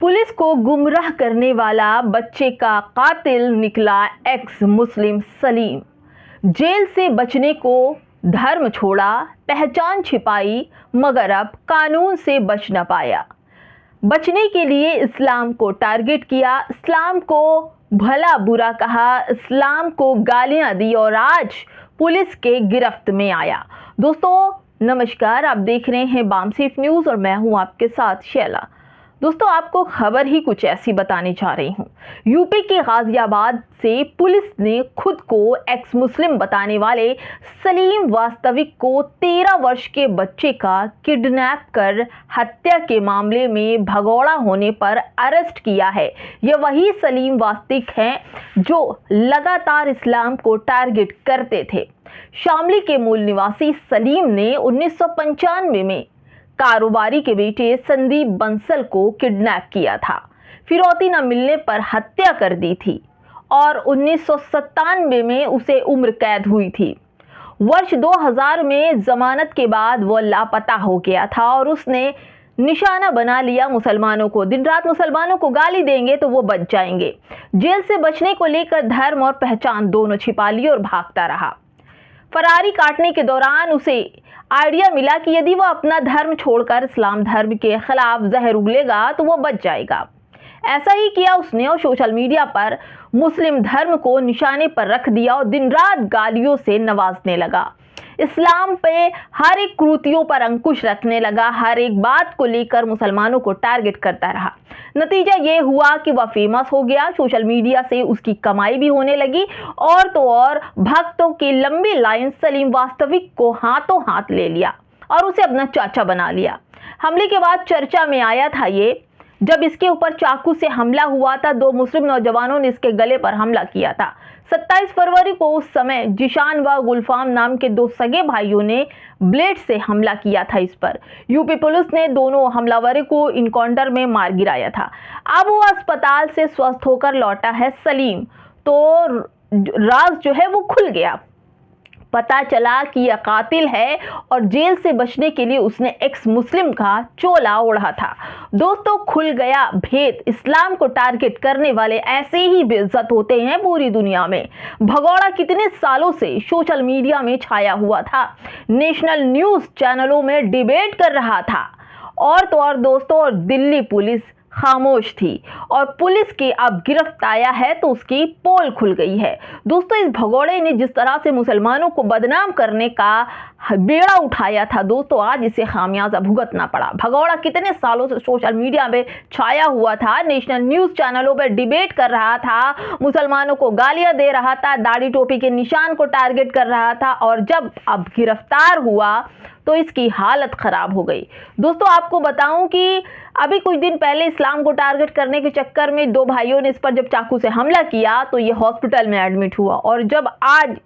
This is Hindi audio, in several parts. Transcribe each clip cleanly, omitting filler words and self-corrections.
पुलिस को गुमराह करने वाला बच्चे का कातिल निकला एक्स मुस्लिम सलीम। जेल से बचने को धर्म छोड़ा, पहचान छिपाई, मगर अब कानून से बच न पाया। बचने के लिए इस्लाम को टारगेट किया, इस्लाम को भला बुरा कहा, इस्लाम को गालियां दी और आज पुलिस के गिरफ्त में आया। दोस्तों नमस्कार, आप देख रहे हैं बामसेफ न्यूज़ और मैं हूं आपके साथ शैला। दोस्तों आपको खबर ही कुछ ऐसी बताने जा रही हूं। यूपी के गाजियाबाद से पुलिस ने खुद को एक्स मुस्लिम बताने वाले सलीम वास्तविक को 13 वर्ष के बच्चे का किडनैप कर हत्या के मामले में भगौड़ा होने पर अरेस्ट किया है। यह वही सलीम वास्तविक हैं जो लगातार इस्लाम को टारगेट करते थे। शामली के मूल निवासी सलीम ने 1995 में कारोबारी के बेटे संदीप बंसल को किडनैप किया था, फिरौती न मिलने पर हत्या कर दी थी और 1997 में उसे उम्र कैद हुई थी। वर्ष 2000 में जमानत के बाद वह लापता हो गया था और उसने निशाना बना लिया मुसलमानों को। दिन रात मुसलमानों को गाली देंगे तो वो बच जाएंगे। जेल से बचने को लेकर धर्म और पहचान दोनों छिपा ली और भागता रहा। फरारी काटने के दौरान उसे आइडिया मिला कि यदि वह अपना धर्म छोड़कर इस्लाम धर्म के खिलाफ जहर उगलेगा तो वह बच जाएगा। ऐसा ही किया उसने और सोशल मीडिया पर मुस्लिम धर्म को निशाने पर रख दिया और दिन रात गालियों से नवाजने लगा। इस्लाम पे हर एक कृतियों पर अंकुश रखने लगा, हर एक बात को लेकर मुसलमानों को टारगेट करता रहा। नतीजा ये हुआ कि वह फेमस हो गया, सोशल मीडिया से उसकी कमाई भी होने लगी और तो और भक्तों की लंबी लाइन सलीम वास्तविक को हाथों हाथ ले लिया और उसे अपना चाचा बना लिया। हमले के बाद चर्चा में आया था ये जब इसके ऊपर चाकू से हमला हुआ था। 2 मुस्लिम नौजवानों ने इसके गले पर हमला किया था। 27 फरवरी को उस समय जिशान व गुलफाम नाम के 2 सगे भाइयों ने ब्लेड से हमला किया था इस पर। यूपी पुलिस ने दोनों हमलावरों को इनकाउंटर में मार गिराया था। अब वो अस्पताल से स्वस्थ होकर लौटा है सलीम, तो राज जो है वो खुल गया। पता चला कि यह कातिल है और जेल से बचने के लिए उसने एक्स मुस्लिम का चोला ओढ़ा था। दोस्तों खुल गया भेद। इस्लाम को टारगेट करने वाले ऐसे ही बेइज्जत होते हैं पूरी दुनिया में। भगौड़ा कितने सालों से सोशल मीडिया में छाया हुआ था, नेशनल न्यूज़ चैनलों में डिबेट कर रहा था और तो और दोस्तों और दिल्ली पुलिस खामोश थी और पुलिस की अब गिरफ्त आया है तो उसकी पोल खुल गई है। दोस्तों इस भगौड़े ने जिस तरह से मुसलमानों को बदनाम करने का बेड़ा उठाया था दोस्तों, आज इसे खामियाजा भुगतना पड़ा। भगौड़ा कितने सालों से सोशल मीडिया में छाया हुआ था, नेशनल न्यूज़ चैनलों पर डिबेट कर रहा था, मुसलमानों को गालियां दे रहा था, दाढ़ी टोपी के निशान को टारगेट कर रहा था और जब अब गिरफ्तार हुआ तो इसकी हालत खराब हो गई। दोस्तों आपको बताऊं कि अभी कुछ दिन पहले इस्लाम को टारगेट करने के चक्कर में 2 भाइयों ने इस पर जब चाकू से हमला किया तो ये हॉस्पिटल में एडमिट हुआ और जब आज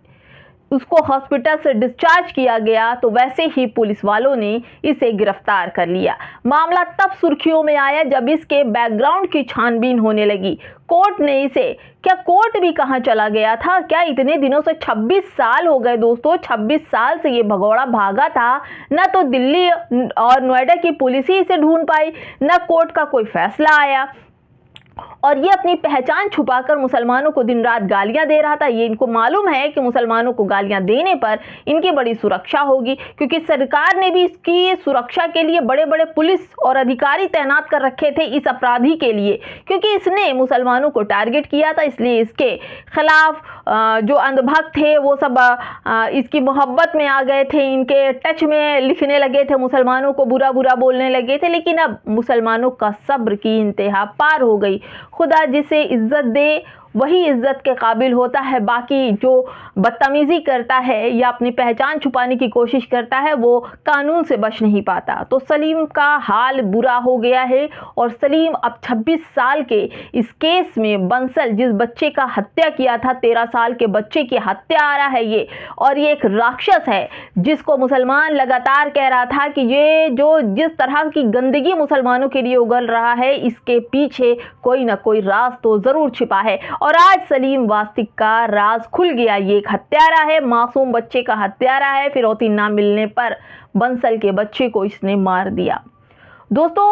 उसको हॉस्पिटल से डिस्चार्ज किया गया तो वैसे ही पुलिस वालों ने इसे गिरफ्तार कर लिया। मामला तब सुर्खियों में आया जब इसके बैकग्राउंड की छानबीन होने लगी। कोर्ट ने इसे, क्या कोर्ट भी कहां चला गया था? क्या इतने दिनों से 26 साल हो गए दोस्तों, 26 साल से ये भगौड़ा भागा था। ना तो दिल्ली और नोएडा की पुलिस ही इसे ढूंढ पाई, ना कोर्ट का कोई फैसला आया और ये अपनी पहचान छुपाकर मुसलमानों को दिन रात गालियां दे रहा था। ये इनको मालूम है कि मुसलमानों को गालियां देने पर इनकी बड़ी सुरक्षा होगी, क्योंकि सरकार ने भी इसकी सुरक्षा के लिए बड़े बड़े पुलिस और अधिकारी तैनात कर रखे थे इस अपराधी के लिए, क्योंकि इसने मुसलमानों को टारगेट किया था। इसलिए इसके खिलाफ जो अंधभक्त थे वो सब इसकी मोहब्बत में आ गए थे, इनके टच में लिखने लगे थे, मुसलमानों को बुरा बुरा बोलने लगे थे। लेकिन अब मुसलमानों का सब्र की इंतहा पार हो गई। खुदा जिसे इज्जत दे वही इज्जत के काबिल होता है, बाकी जो बदतमीजी करता है या अपनी पहचान छुपाने की कोशिश करता है वो कानून से बच नहीं पाता। तो सलीम का हाल बुरा हो गया है और सलीम अब 26 साल के इस केस में बंसल जिस बच्चे का हत्या किया था, 13 साल के बच्चे की हत्या आ रहा है ये, और ये एक राक्षस है जिसको मुसलमान लगातार कह रहा था कि ये जो जिस तरह की गंदगी मुसलमानों के लिए उगल रहा है इसके पीछे कोई ना कोई राज तो जरूर छिपा है। और आज सलीम वास्तविक का राज खुल गया। ये एक हत्यारा है, मासूम बच्चे का हत्यारा है। फिरौती ना मिलने पर बंसल के बच्चे को इसने मार दिया। दोस्तों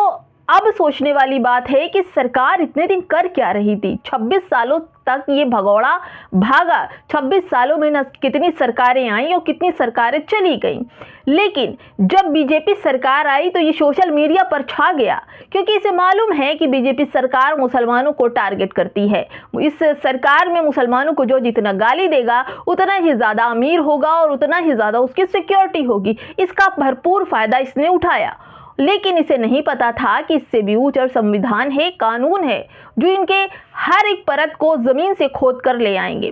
अब सोचने वाली बात है कि सरकार इतने दिन कर क्या रही थी। 26 सालों तक ये भगौड़ा भागा, 26 सालों में न कितनी सरकारें आई और कितनी सरकारें चली गईं। लेकिन जब बीजेपी सरकार आई तो ये सोशल मीडिया पर छा गया, क्योंकि इसे मालूम है कि बीजेपी सरकार मुसलमानों को टारगेट करती है। इस सरकार में मुसलमानों को जो जितना गाली देगा उतना ही ज़्यादा अमीर होगा और उतना ही ज़्यादा उसकी सिक्योरिटी होगी। इसका भरपूर फायदा इसने उठाया, लेकिन इसे नहीं पता था कि इससे भी ऊंचा संविधान है, कानून है, जो इनके हर एक परत को जमीन से खोद कर ले आएंगे।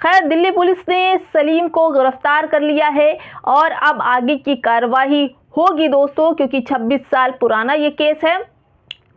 खैर, दिल्ली पुलिस ने सलीम को गिरफ्तार कर लिया है और अब आगे की कार्रवाई होगी दोस्तों, क्योंकि 26 साल पुराना ये केस है।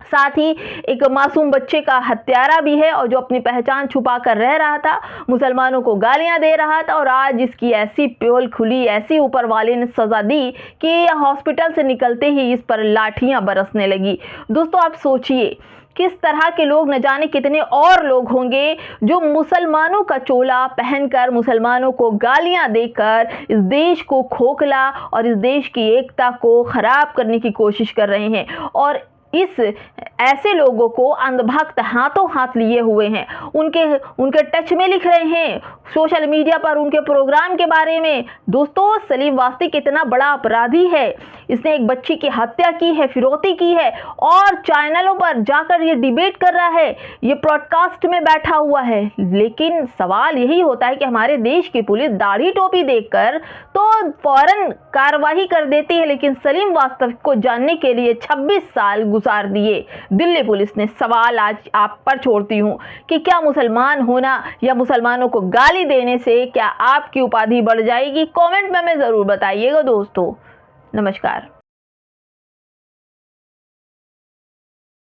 साथ ही एक मासूम बच्चे का हत्यारा भी है और जो अपनी पहचान छुपा कर रह रहा था, मुसलमानों को गालियां दे रहा था, और आज इसकी ऐसी पोल खुली, ऐसी ऊपर वाले ने सजा दी कि हॉस्पिटल से निकलते ही इस पर लाठियां बरसने लगी। दोस्तों, आप सोचिए किस तरह के लोग, न जाने कितने और लोग होंगे जो मुसलमानों का चोला पहनकर, मुसलमानों को गालियां देकर इस देश को खोखला और इस देश की एकता को खराब करने की कोशिश कर रहे हैं। और इस ऐसे लोगों को अंधभक्त हाथों हाथ लिए हुए हैं, उनके टच में लिख रहे हैं सोशल मीडिया पर उनके प्रोग्राम के बारे में। दोस्तों, सलीम वास्ती कितना बड़ा अपराधी है। इसने एक बच्ची की हत्या की है, फिरौती की है, और चैनलों पर जाकर ये डिबेट कर रहा है, ये पॉडकास्ट में बैठा हुआ है। लेकिन सवाल यही होता है कि हमारे देश की पुलिस दाढ़ी टोपी देखकर तो फौरन कार्रवाई कर देती है, लेकिन सलीम वास्तव को जानने के लिए 26 साल गुजार दिए दिल्ली पुलिस ने। सवाल आज आप पर छोड़ती हूँ कि क्या मुसलमान होना या मुसलमानों को गाली देने से क्या आपकी उपाधि बढ़ जाएगी? कमेंट में हमें ज़रूर बताइएगा दोस्तों। नमस्कार।